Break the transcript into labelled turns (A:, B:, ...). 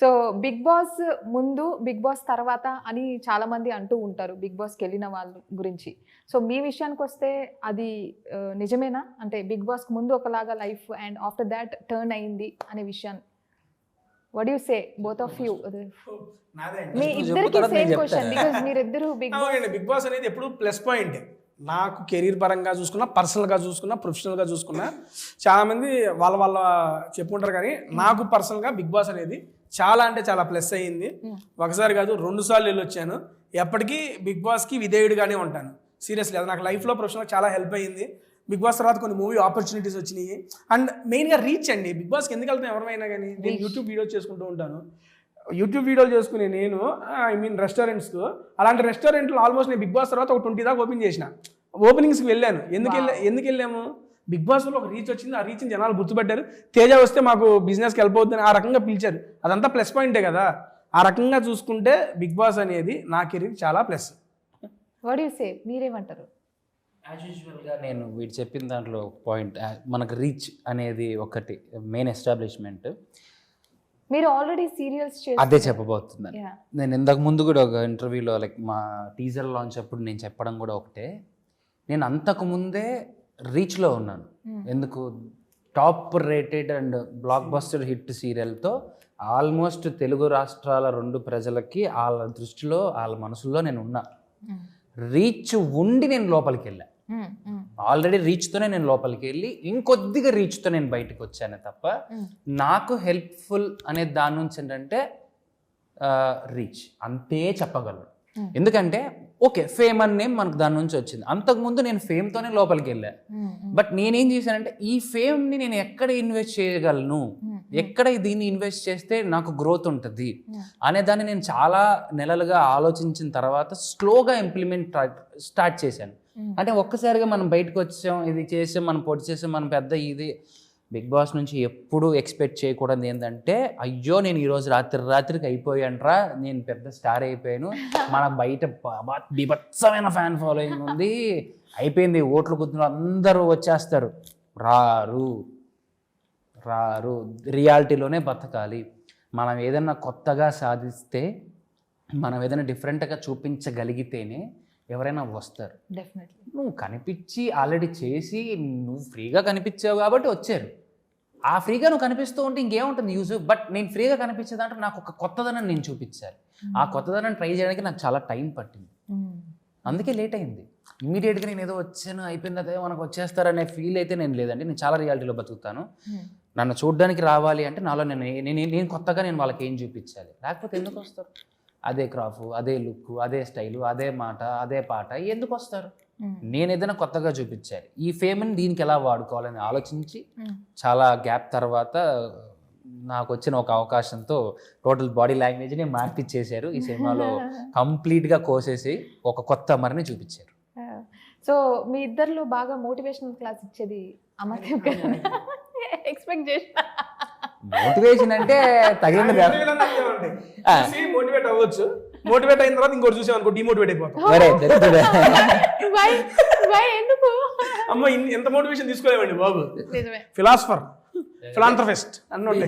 A: So big boss ముందు big boss తర్వాత అని చాలా మంది అంటూ ఉంటారు బిగ్ బాస్కి వెళ్ళిన వాళ్ళ గురించి. సో మీ విషయానికి వస్తే అది నిజమేనా? అంటే బిగ్ బాస్కి ముందు ఒకలాగా life and after that turn అయింది అనే విషయాన్ని what you say both of you? మీ ఇద్దరికి సేమ్ క్వశ్చన్ బికాజ్ మీరిద్దరు
B: బిగ్ బాస్ అనేది ఎప్పుడు ప్లస్ పాయింట్. నాకు కెరీర్ పరంగా చూసుకున్నా, పర్సనల్గా చూసుకున్నా, ప్రొఫెషనల్గా చూసుకున్నా, చాలామంది వాళ్ళ చెప్పుకుంటారు. కానీ నాకు పర్సనల్గా బిగ్ బాస్ అనేది చాలా అంటే చాలా ప్లస్ అయ్యింది. ఒకసారి కాదు 2 సార్లు వెళ్ళి వచ్చాను. ఎప్పటికీ బిగ్ బాస్కి విధేయుడిగానే ఉంటాను. సీరియస్లీ అది నాకు లైఫ్లో ప్రొఫెషనల్ చాలా హెల్ప్ అయ్యింది. బిగ్ బాస్ తర్వాత కొన్ని మూవీ ఆపర్చునిటీస్ వచ్చినాయి. అండ్ మెయిన్గా రీచ్ అండి. బిగ్ బాస్కి ఎందుకు వెళ్తాం ఎవరైనా కానీ, నేను యూట్యూబ్ వీడియోస్ చేసుకుంటూ ఉంటాను. యూట్యూబ్ వీడియోలు చేసుకునే నేను రెస్టారెంట్స్కు, అలాంటి రెస్టారెంట్లు ఆల్మోస్ట్ నేను బిగ్ బాస్ తర్వాత ఒక 20 దాకా ఓపెన్ చేసిన. ఓపెనింగ్స్కి వెళ్ళాను. ఎందుకు వెళ్ళాము? బిగ్ బాస్ వల్ల ఒక రీచ్ వచ్చింది. ఆ రీచ్ని జనాలు గుర్తుపెట్టారు. తేజ వస్తే మాకు బిజినెస్కి హెల్ప్ అవుతుందని ఆ రకంగా పిలిచారు. అదంతా ప్లస్ పాయింటే కదా. ఆ రకంగా చూసుకుంటే బిగ్ బాస్ అనేది నా కెరీర్ చాలా ప్లస్.
A: వాట్ యు సే, మీరేమంటారు?
C: యాజ్ యూజువల్గా నేను వీడు చెప్పిన దాంట్లో పాయింట్, మనకు రీచ్ అనేది ఒకటి మెయిన్ ఎస్టాబ్లిష్మెంట్.
A: మీరు ఆల్రెడీ సీరియల్స్
C: అదే చెప్పబోతున్నాను. నేను ఇంతకు ముందు కూడా ఒక ఇంటర్వ్యూలో లైక్ మా టీజర్ లాంచ్ అప్పుడు నేను చెప్పడం కూడా ఒకటే, నేను అంతకు ముందే రీచ్లో ఉన్నాను. ఎందుకు? Top rated and blockbuster hit సీరియల్తో ఆల్మోస్ట్ తెలుగు రాష్ట్రాల 2 ప్రజలకి వాళ్ళ దృష్టిలో వాళ్ళ మనసుల్లో నేను ఉన్నా. రీచ్ ఉండి నేను లోపలికి వెళ్ళా. ఆల్రెడీ రీచ్తోనే నేను లోపలికి వెళ్ళి ఇంకొద్దిగా రీచ్తో నేను బయటకు వచ్చాను తప్ప నాకు హెల్ప్ఫుల్ అనే దాని నుంచి ఏంటంటే రీచ్ అంతే చెప్పగలను. ఎందుకంటే ఓకే ఫేమ్ అనే నేమ్ మనకు దాని నుంచి వచ్చింది. అంతకుముందు నేను ఫేమ్తోనే లోపలికి వెళ్ళా. బట్ నేనేం చేశానంటే ఈ ఫేమ్ని నేను ఎక్కడ ఇన్వెస్ట్ చేయగలను, ఎక్కడ దీన్ని ఇన్వెస్ట్ చేస్తే నాకు గ్రోత్ ఉంటుంది అనే దాన్ని నేను చాలా నెలలుగా ఆలోచించిన తర్వాత స్లోగా ఇంప్లిమెంట్ స్టార్ట్ చేశాను. అంటే ఒక్కసారిగా మనం బయటకు వచ్చాం, ఇది చేసాం, మనం పొడి చేసాం, మనం పెద్ద ఇది. బిగ్ బాస్ నుంచి ఎప్పుడు ఎక్స్పెక్ట్ చేయకూడదు ఏంటంటే అయ్యో నేను ఈరోజు రాత్రికి అయిపోయానురా, నేను పెద్ద స్టార్ అయిపోయాను, మన బయట బీభత్సమైన ఫ్యాన్ ఫాలోయింగ్ ఉంది, అయిపోయింది, ఓట్లు గుర్తులు అందరూ వచ్చేస్తారు. రారు. రియాలిటీలోనే బతకాలి. మనం ఏదైనా కొత్తగా సాధిస్తే, మనం ఏదైనా డిఫరెంట్గా చూపించగలిగితేనే ఎవరైనా వస్తారు. నువ్వు కనిపించి ఆల్రెడీ చేసి నువ్వు ఫ్రీగా కనిపించావు కాబట్టి వచ్చారు. ఆ ఫ్రీగా నువ్వు కనిపిస్తూ ఉంటే ఇంకేముంటుంది యూజ్? బట్ నేను ఫ్రీగా కనిపించేదాంట్లో నాకు ఒక కొత్తదనం నేను చూపించాలి. ఆ కొత్తదనం ట్రై చేయడానికి నాకు చాలా టైం పట్టింది. అందుకే లేట్ అయింది. ఇమీడియట్గా నేను ఏదో వచ్చాను అయిపోయింది అదే మనకు వచ్చేస్తారనే ఫీల్ అయితే నేను లేదండి. నేను చాలా రియాలిటీలో బతుకుతాను. నన్ను చూడడానికి రావాలి అంటే నాలో నేను కొత్తగా నేను వాళ్ళకి ఏం చూపించాలి, లేకపోతే ఎందుకు వస్తారు? అదే క్రాఫ్, అదే లుక్, అదే స్టైలు, అదే మాట, అదే పాట, ఎందుకు వస్తారు? నేను ఏదైనా కొత్తగా చూపించాలి. ఈ ఫేమ్ని దీనికి ఎలా వాడుకోవాలని ఆలోచించి చాలా గ్యాప్ తర్వాత నాకు వచ్చిన ఒక అవకాశంతో టోటల్ బాడీ లాంగ్వేజ్ని మార్పిచ్చేశారు. ఈ సినిమాలో కంప్లీట్గా కోసేసి ఒక కొత్త మరిని చూపించారు.
A: సో మీ ఇద్దరిలో బాగా మోటివేషనల్ క్లాస్ ఇచ్చేది అమర్దీప్ గారు. ఎక్స్పెక్ట్ చేసిన
C: మోటివేషన్ అంటే తగిన
B: మోటివేట్ అవ్వచ్చు. మోటివేట్ అయిన తర్వాత ఇంకోటి చూసాం అనుకో డిమోటివేట్ అయిపోతాం. అమ్మ ఎంత మోటివేషన్ తీసుకోలేమండి బాబు. Philosopher, philanthropist అన్నోండి.